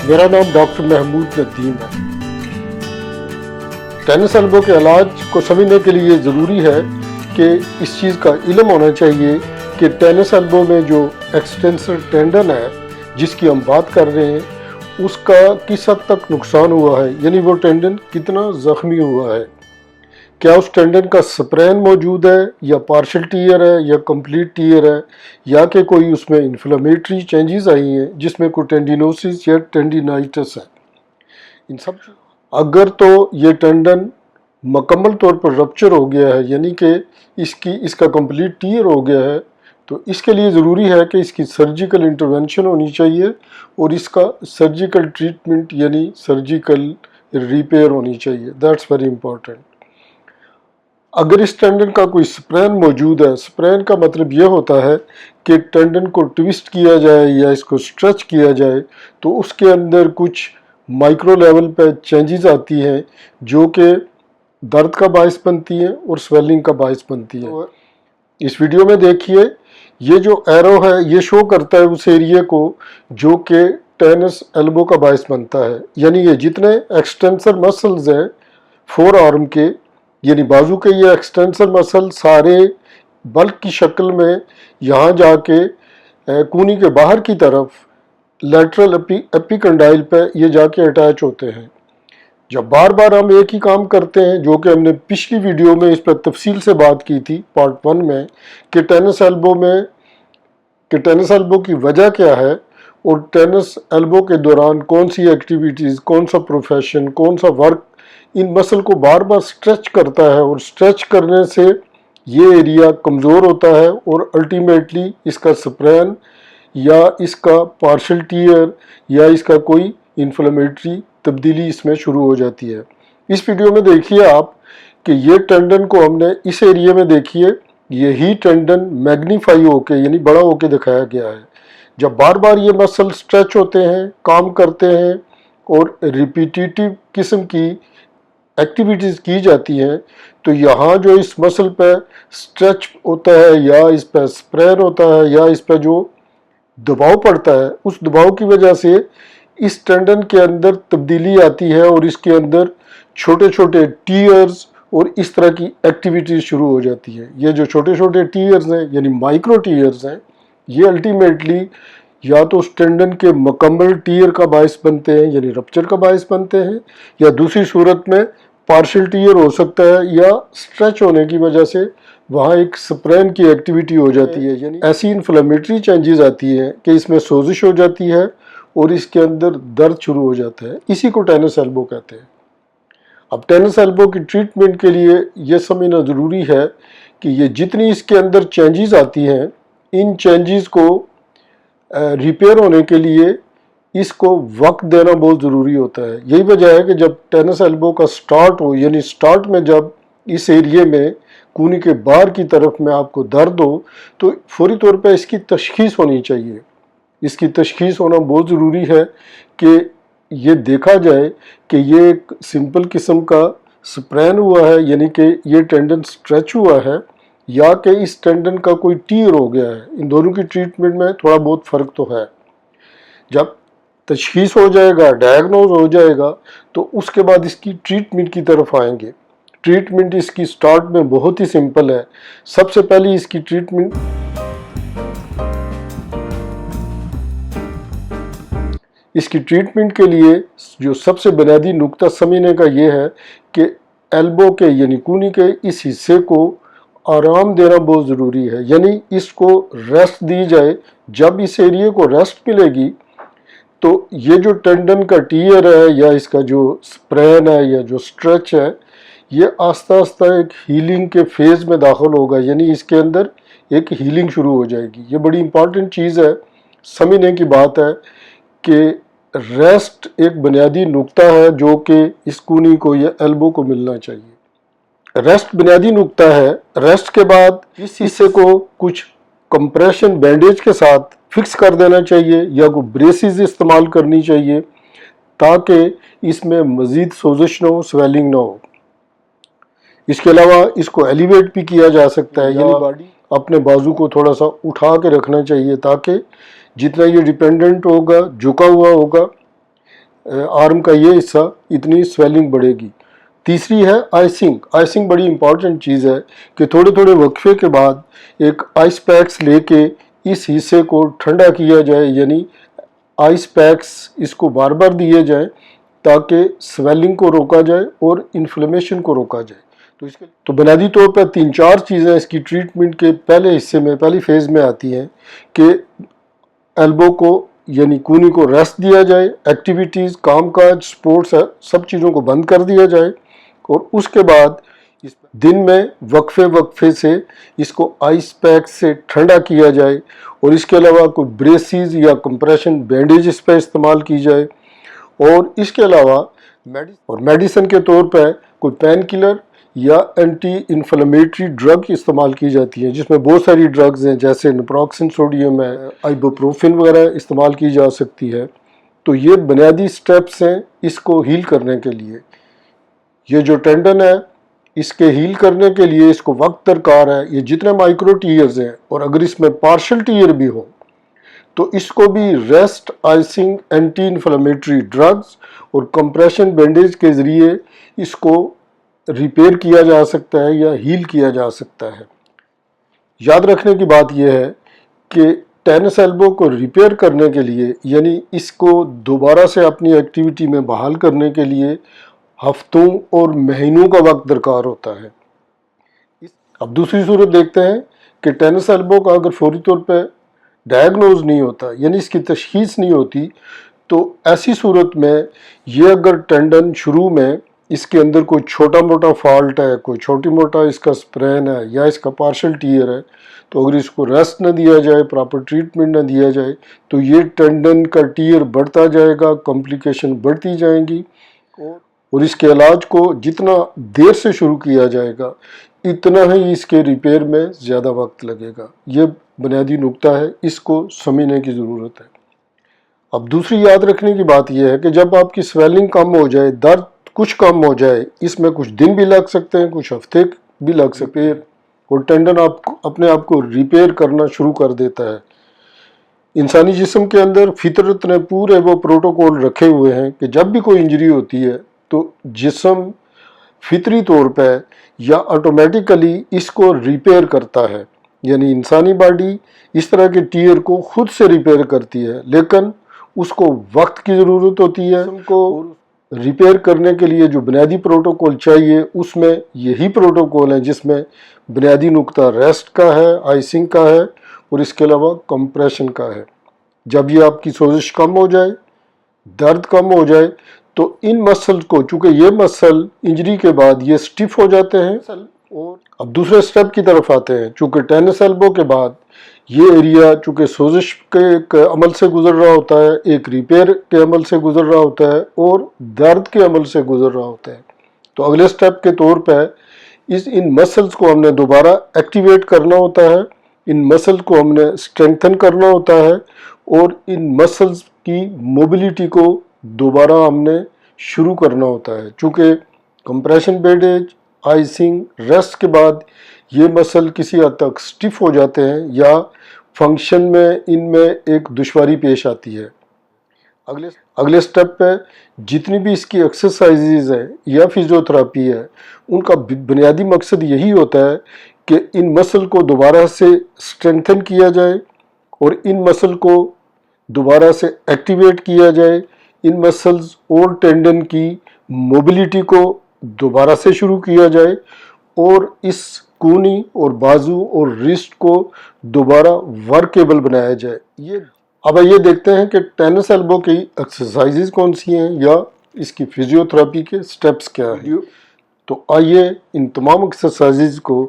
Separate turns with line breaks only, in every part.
میرا نام ڈاکٹر محمود ندیم ہے۔ ٹینس ایلبو کے علاج کو سمجھنے کے لیے ضروری ہے کہ اس چیز کا علم ہونا چاہیے کہ ٹینس ایلبو میں جو ایکسٹینسر ٹینڈن ہے جس کی ہم بات کر رہے ہیں اس کا کس حد تک نقصان ہوا ہے، یعنی وہ ٹینڈن کتنا زخمی ہوا ہے، کیا اس ٹینڈن کا سپرین موجود ہے یا پارشل ٹیئر ہے یا کمپلیٹ ٹیئر ہے، یا کہ کوئی اس میں انفلیمیٹری چینجز آئی ہیں جس میں کوئی ٹینڈینوسس یا ٹینڈینائٹس ہے۔ ان سب اگر تو یہ ٹینڈن مکمل طور پر رپچر ہو گیا ہے، یعنی کہ اس کا کمپلیٹ ٹیئر ہو گیا ہے، تو اس کے لیے ضروری ہے کہ اس کی سرجیکل انٹرونشن ہونی چاہیے اور اس کا سرجیکل ٹریٹمنٹ یعنی سرجیکل ریپیئر ہونی چاہیے۔ That's very important. اگر اس ٹینڈن کا کوئی سپرین موجود ہے، سپرین کا مطلب یہ ہوتا ہے کہ ٹینڈن کو ٹویسٹ کیا جائے یا اس کو سٹریچ کیا جائے تو اس کے اندر کچھ مائکرو لیول پہ چینجز آتی ہیں جو کہ درد کا باعث بنتی ہیں اور سویلنگ کا باعث بنتی ہیں۔ اس ویڈیو میں دیکھیے، یہ جو ایرو ہے یہ شو کرتا ہے اس ایریے کو جو کہ ٹینس ایلبو کا باعث بنتا ہے، یعنی یہ جتنے ایکسٹینسر مسلز ہیں فور آرم کے، یعنی بازو کے یہ ایکسٹینسر مسل سارے بلک کی شکل میں یہاں جا کے کونی کے باہر کی طرف لیٹرل ایپی کنڈائل پہ یہ جا کے اٹیچ ہوتے ہیں۔ جب بار بار ہم ایک ہی کام کرتے ہیں، جو کہ ہم نے پچھلی ویڈیو میں اس پر تفصیل سے بات کی تھی پارٹ 1 میں، کہ ٹینس ایلبو کی وجہ کیا ہے اور ٹینس ایلبو کے دوران کون سی ایکٹیویٹیز، کون سا پروفیشن، کون سا ورک ان مسل کو بار بار سٹریچ کرتا ہے، اور سٹریچ کرنے سے یہ ایریا کمزور ہوتا ہے اور الٹیمیٹلی اس کا سپرین یا اس کا پارشل ٹیئر یا اس کا کوئی انفلیمیٹری تبدیلی اس میں شروع ہو جاتی ہے۔ اس ویڈیو میں دیکھیے آپ کہ یہ ٹینڈن کو ہم نے اس ایریا میں دیکھیے، یہی ٹینڈن میگنیفائی ہو کے یعنی بڑا ہو کے دکھایا گیا ہے۔ جب بار بار یہ مسل سٹریچ ہوتے ہیں، کام کرتے ہیں اور ریپیٹیٹیو قسم کی ایکٹیویٹیز کی جاتی ہیں تو یہاں جو اس مسل پہ سٹریچ ہوتا ہے یا اس پہ سپرین ہوتا ہے یا اس پہ جو دباؤ پڑتا ہے، اس دباؤ کی وجہ سے اس ٹینڈن کے اندر تبدیلی آتی ہے اور اس کے اندر چھوٹے چھوٹے ٹیئرز اور اس طرح کی ایکٹیویٹیز شروع ہو جاتی ہے۔ یہ جو چھوٹے چھوٹے ٹیئرز ہیں یعنی مائکرو ٹیئرز ہیں، یہ الٹیمیٹلی یا تو اس ٹینڈن کے مکمل ٹیئر کا باعث بنتے ہیں یعنی رپچر کا باعث بنتے ہیں، یا دوسری صورت میں پارشل ٹیئر ہو سکتا ہے یا سٹریچ ہونے کی وجہ سے وہاں ایک سپرین کی ایکٹیویٹی ہو جاتی ہے، یعنی ایسی انفلیمیٹری چینجز آتی ہیں کہ اس میں سوزش ہو جاتی ہے اور اس کے اندر درد شروع ہو جاتا ہے۔ اسی کو ٹینس ایلبو کہتے ہیں۔ اب ٹینس ایلبو کی ٹریٹمنٹ کے لیے یہ سمجھنا ضروری ہے کہ یہ جتنی اس کے اندر چینجز آتی ہیں، ان چینجز کو ریپیئر ہونے کے لیے اس کو وقت دینا بہت ضروری ہوتا ہے۔ یہی وجہ ہے کہ جب ٹینس ایلبو کا سٹارٹ ہو، یعنی سٹارٹ میں جب اس ایریے میں کونی کے باہر کی طرف میں آپ کو درد ہو تو فوری طور پہ اس کی تشخیص ہونی چاہیے۔ اس کی تشخیص ہونا بہت ضروری ہے کہ یہ دیکھا جائے کہ یہ ایک سمپل قسم کا سپرین ہوا ہے یعنی کہ یہ ٹینڈن سٹریچ ہوا ہے یا کہ اس ٹینڈن کا کوئی ٹیئر ہو گیا ہے، ان دونوں کی ٹریٹمنٹ میں تھوڑا بہت فرق تو ہے۔ جب تشخیص ہو جائے گا، ڈائگنوز ہو جائے گا، تو اس کے بعد اس کی ٹریٹمنٹ کی طرف آئیں گے۔ ٹریٹمنٹ اس کی سٹارٹ میں بہت ہی سمپل ہے۔ سب سے پہلی اس کی ٹریٹمنٹ کے لیے جو سب سے بنیادی نقطہ سمجھنے کا یہ ہے کہ ایلبو کے یعنی کونی کے اس حصے کو آرام دینا بہت ضروری ہے، یعنی اس کو ریسٹ دی جائے۔ جب اس ایریے کو ریسٹ ملے گی تو یہ جو ٹینڈن کا ٹیئر ہے یا اس کا جو سپرین ہے یا جو سٹریچ ہے، یہ آہستہ آہستہ ایک ہیلنگ کے فیز میں داخل ہوگا، یعنی اس کے اندر ایک ہیلنگ شروع ہو جائے گی۔ یہ بڑی امپورٹنٹ چیز ہے، سمجھنے کی بات ہے کہ ریسٹ ایک بنیادی نقطہ ہے جو کہ اس کونی کو یا ایلبو کو ملنا چاہیے۔ ریسٹ بنیادی نقطہ ہے۔ ریسٹ کے بعد اس حصے کو کچھ کمپریشن بینڈیج کے ساتھ فکس کر دینا چاہیے یا کوئی بریسز استعمال کرنی چاہیے تاکہ اس میں مزید سوزش نہ ہو، سویلنگ نہ ہو۔ اس کے علاوہ اس کو ایلیویٹ بھی کیا جا سکتا ہے، یعنی باڈی اپنے بازو کو تھوڑا سا اٹھا کے رکھنا چاہیے تاکہ جتنا یہ ڈیپینڈنٹ ہوگا، جھکا ہوا ہوگا آرم کا یہ حصہ، اتنی سویلنگ بڑھے گی۔ تیسری ہے آئسنگ۔ آئسنگ بڑی امپورٹنٹ چیز ہے کہ تھوڑے تھوڑے وقفے کے بعد ایک آئس پیکس لے کے اس حصے کو ٹھنڈا کیا جائے، یعنی آئس پیکس اس کو بار بار دیے جائیں تاکہ سویلنگ کو روکا جائے اور انفلیمیشن کو روکا جائے۔ تو بنیادی طور پر 3-4 چیزیں اس کی ٹریٹمنٹ کے پہلے حصے میں، پہلی فیز میں آتی ہیں کہ ایلبو کو یعنی کونی کو ریسٹ دیا جائے، ایکٹیویٹیز، کام کاج، سپورٹس، سب چیزوں کو بند کر دیا جائے، اور اس کے بعد دن میں وقفے سے اس کو آئس پیک سے ٹھنڈا کیا جائے، اور اس کے علاوہ کوئی بریسز یا کمپریشن بینڈیج اس پہ استعمال کی جائے، اور اس کے علاوہ میڈیسن کے طور پہ کوئی پین کلر یا اینٹی انفلیمیٹری ڈرگ استعمال کی جاتی ہیں، جس میں بہت ساری ڈرگز ہیں جیسے نپروکسن سوڈیم ہے، آئبوپروفن وغیرہ استعمال کی جا سکتی ہے۔ تو یہ بنیادی سٹیپس ہیں اس کو ہیل کرنے کے لیے۔ یہ جو ٹینڈن ہے اس کے ہیل کرنے کے لیے اس کو وقت درکار ہے۔ یہ جتنے مائکرو ٹیئرز ہیں، اور اگر اس میں پارشل ٹیئر بھی ہو تو اس کو بھی rest, icing, anti inflammatory drugs اور کمپریشن بینڈیج کے ذریعے اس کو ریپیئر کیا جا سکتا ہے یا ہیل کیا جا سکتا ہے۔ یاد رکھنے کی بات یہ ہے کہ ٹینس ایلبو کو ریپیئر کرنے کے لیے، یعنی اس کو دوبارہ سے اپنی ایکٹیویٹی میں بحال کرنے کے لیے ہفتوں اور مہینوں کا وقت درکار ہوتا ہے۔ اب دوسری صورت دیکھتے ہیں کہ ٹینس ایلبو کا اگر فوری طور پہ ڈائگنوز نہیں ہوتا، یعنی اس کی تشخیص نہیں ہوتی، تو ایسی صورت میں یہ اگر ٹینڈن شروع میں اس کے اندر کوئی چھوٹا موٹا فالٹ ہے، کوئی چھوٹی موٹا اس کا سپرین ہے یا اس کا پارشل ٹیئر ہے، تو اگر اس کو ریسٹ نہ دیا جائے، پراپر ٹریٹمنٹ نہ دیا جائے، تو یہ ٹینڈن کا ٹیئر بڑھتا جائے گا، کمپلیکیشن بڑھتی جائیں گی، اور اس کے علاج کو جتنا دیر سے شروع کیا جائے گا اتنا ہی اس کے ریپیئر میں زیادہ وقت لگے گا۔ یہ بنیادی نقطہ ہے، اس کو سمجھنے کی ضرورت ہے۔ اب دوسری یاد رکھنے کی بات یہ ہے کہ جب آپ کی سویلنگ کم ہو جائے، درد کچھ کم ہو جائے، اس میں کچھ دن بھی لگ سکتے ہیں، کچھ ہفتے بھی لگ سکتے ہیں، اور ٹینڈن اپنے آپ کو ریپیئر کرنا شروع کر دیتا ہے۔ انسانی جسم کے اندر فطرت نے پورے وہ پروٹوکول رکھے ہوئے ہیں کہ جب بھی کوئی انجری ہوتی ہے تو جسم فطری طور پہ یا آٹومیٹیکلی اس کو ریپیئر کرتا ہے، یعنی انسانی باڈی اس طرح کے ٹیئر کو خود سے ریپیئر کرتی ہے، لیکن اس کو وقت کی ضرورت ہوتی ہے۔ کو ریپیئر کرنے کے لیے جو بنیادی پروٹوکول چاہیے، اس میں یہی پروٹوکول ہے جس میں بنیادی نقطہ ریسٹ کا ہے، آئسنگ کا ہے، اور اس کے علاوہ کمپریشن کا ہے۔ جب یہ آپ کی سوزش کم ہو جائے، درد کم ہو جائے، تو ان مسل کو، چونکہ یہ مسل انجری کے بعد یہ سٹف ہو جاتے ہیں، اور اب دوسرے سٹیپ کی طرف آتے ہیں۔ چونکہ ٹینس ایلبو کے بعد یہ ایریا چونکہ سوزش کے ایک عمل سے گزر رہا ہوتا ہے، ایک ریپیئر کے عمل سے گزر رہا ہوتا ہے، اور درد کے عمل سے گزر رہا ہوتا ہے، تو اگلے سٹیپ کے طور پہ ان مسلز کو ہم نے دوبارہ ایکٹیویٹ کرنا ہوتا ہے، ان مسل کو ہم نے اسٹرینتھن کرنا ہوتا ہے، اور ان مسلز کی موبلٹی کو دوبارہ ہم نے شروع کرنا ہوتا ہے، چونکہ کمپریشن بینڈیج، آئسنگ، ریسٹ کے بعد یہ مسل کسی حد تک سٹف ہو جاتے ہیں یا فنکشن میں ان میں ایک دشواری پیش آتی ہے۔ اگلے سٹیپ پہ جتنی بھی اس کی ایکسرسائزز ہیں یا فزیوتھراپی ہے، ان کا بنیادی مقصد یہی ہوتا ہے کہ ان مسل کو دوبارہ سے اسٹرینتھن کیا جائے اور ان مسل کو دوبارہ سے ایکٹیویٹ کیا جائے، ان مسلز اور ٹینڈن کی موبلٹی کو دوبارہ سے شروع کیا جائے اور اس کونی اور بازو اور ریسٹ کو دوبارہ ورکیبل بنایا جائے۔ اب یہ دیکھتے ہیں کہ ٹینس ایلبو کی ایکسرسائزز کون سی ہیں یا اس کی فزیوتھراپی کے سٹیپس کیا ہیں۔ تو آئیے ان تمام ایکسرسائزز کو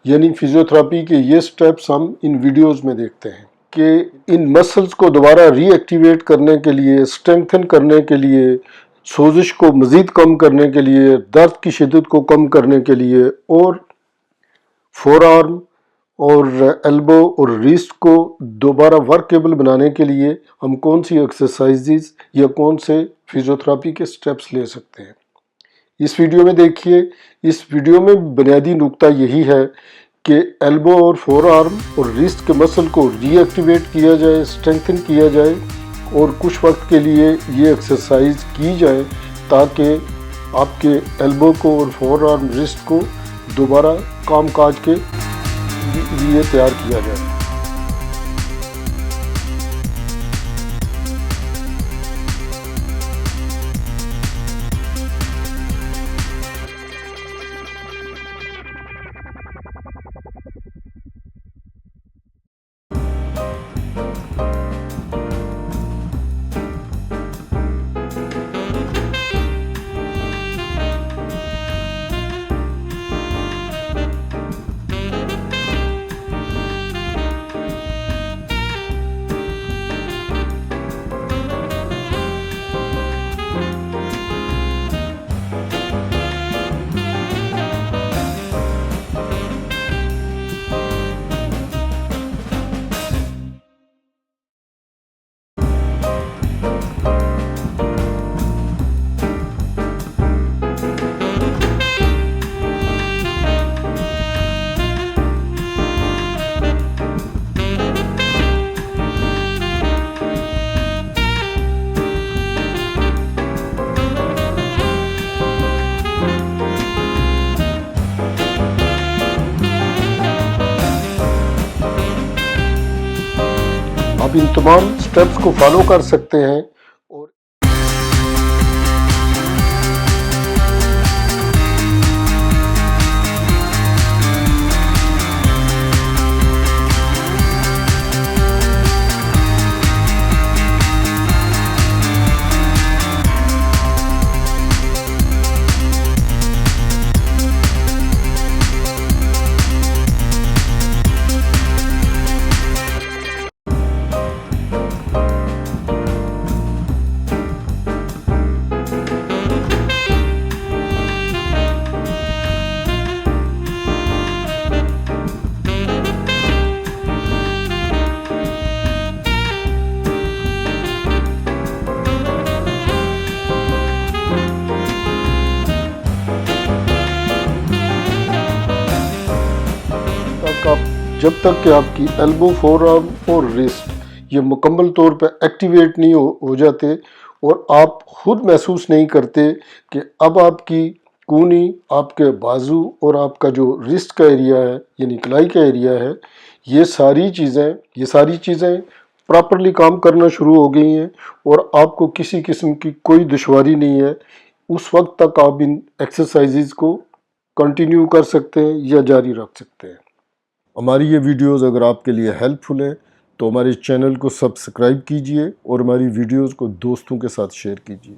یعنی فزیوتھراپی کے یہ سٹیپس ہم ان ویڈیوز میں دیکھتے ہیں کہ ان مسلز کو دوبارہ ری ایکٹیویٹ کرنے کے لیے، اسٹرینتھن کرنے کے لیے، سوزش کو مزید کم کرنے کے لیے، درد کی شدت کو کم کرنے کے لیے اور فور آرم اور ایلبو اور ریسٹ کو دوبارہ ورکیبل بنانے کے لیے ہم کون سی ایکسرسائزز یا کون سے فزیوتھراپی کے سٹیپس لے سکتے ہیں۔ اس ویڈیو میں دیکھیے، اس ویڈیو میں بنیادی نکتہ یہی ہے کہ ایلبو اور فور آرم اور ریسٹ کے مسل کو ری ایکٹیویٹ کیا جائے، اسٹرینتھن کیا جائے اور کچھ وقت کے لیے یہ ایکسرسائز کی جائے تاکہ آپ کے ایلبو کو اور فور آرم ریسٹ کو دوبارہ کام کاج کے لیے تیار کیا جائے۔ آپ ان تمام سٹیپس کو فالو کر سکتے ہیں اور جب تک کہ آپ کی ایلبو، فور آرم اور ریسٹ یہ مکمل طور پہ ایکٹیویٹ نہیں ہو جاتے اور آپ خود محسوس نہیں کرتے کہ اب آپ کی کونی، آپ کے بازو اور آپ کا جو ریسٹ کا ایریا ہے یعنی کلائی کا ایریا ہے، یہ ساری چیزیں پراپرلی کام کرنا شروع ہو گئی ہیں اور آپ کو کسی قسم کی کوئی دشواری نہیں ہے، اس وقت تک آپ ان ایکسرسائزز کو کنٹینیو کر سکتے ہیں یا جاری رکھ سکتے ہیں۔ ہماری یہ ویڈیوز اگر آپ کے لیے ہیلپ فل ہیں تو ہمارے چینل کو سبسکرائب کیجئے اور ہماری ویڈیوز کو دوستوں کے ساتھ شیئر کیجئے۔